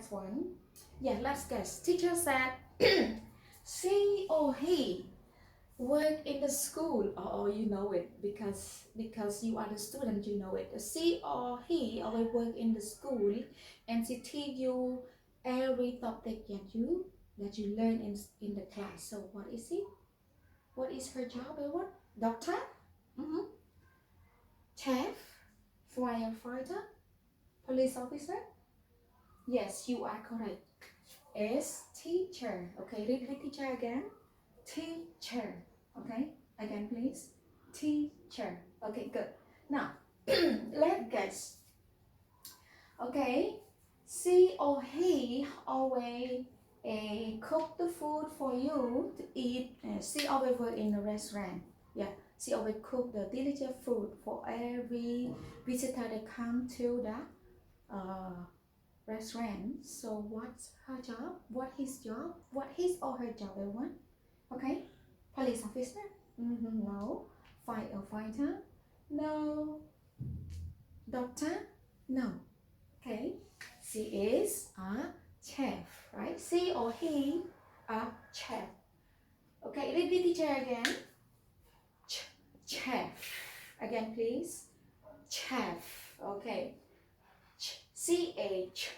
next one. Yeah, let's guess. Teacher said, she or he work in the school. Oh, you know it because you are the student. You know it. She or he always work in the school, and she teach you every topic that you learn in the class. So what is it? What is her job? Everyone? Doctor? Mm-hmm. Chef? Firefighter? Police officer? Yes, you are correct. Is teacher. Okay, read the teacher again. Teacher. Okay, again please. Teacher. Okay, good. Now, let's guess. Okay, she or he always cook the food for you to eat. She always work in a restaurant. Yeah, she always cook the delicious food for every visitor that come to the restaurant. So what's her job? What his job? What his or her job? Everyone? Okay, police officer? No. Firefighter? No. Doctor? No. Okay, she is a chef, right? She or he a chef. Okay, read the teacher again. Chef. Again, please. Chef. Okay. CH.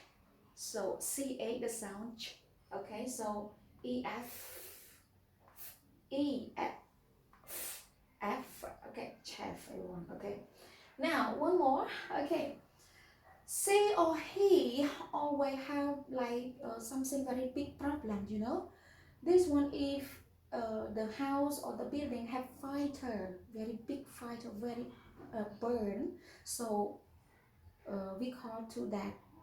So CH the sound ch. Okay, so EF. Okay, chef everyone. Okay. Now one more. Okay. She or he always have like something very big problem. This one if the house or the building have fighter, very big fighter, very burn. So we call to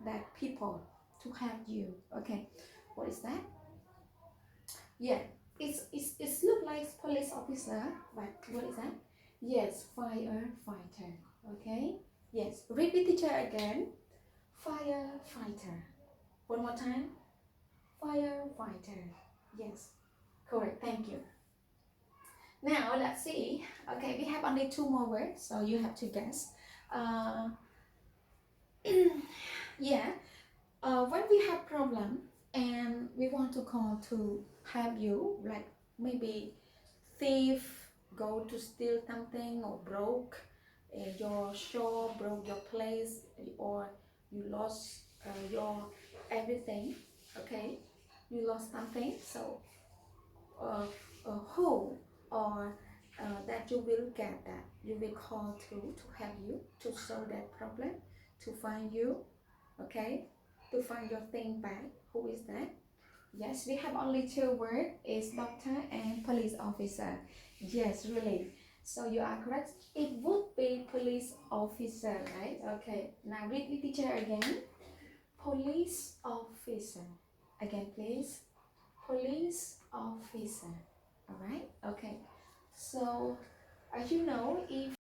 that people to help you. Okay, what is that? Yeah, it's look like police officer, but what is that? Yes, firefighter. Okay, yes, repeat teacher again. Firefighter. One more time. Firefighter. Yes, correct. Thank you. Now let's see. Okay, we have only two more words, so you have to guess. Uh, yeah. When we have problem and we want to call to help you, like maybe thief go to steal something or broke your shop, broke your place, or you lost your everything. Okay, you lost something. So uh, who or that you will get that you will call to help you to solve that problem, to find you. Okay, to find your thing back. Who is that? Yes, we have only two words, is doctor and police officer. Yes, really. So you are correct. It would be police officer, right? Okay. Now read the teacher again. Police officer. Again, please. Police officer. All right. Okay. So, as you know, if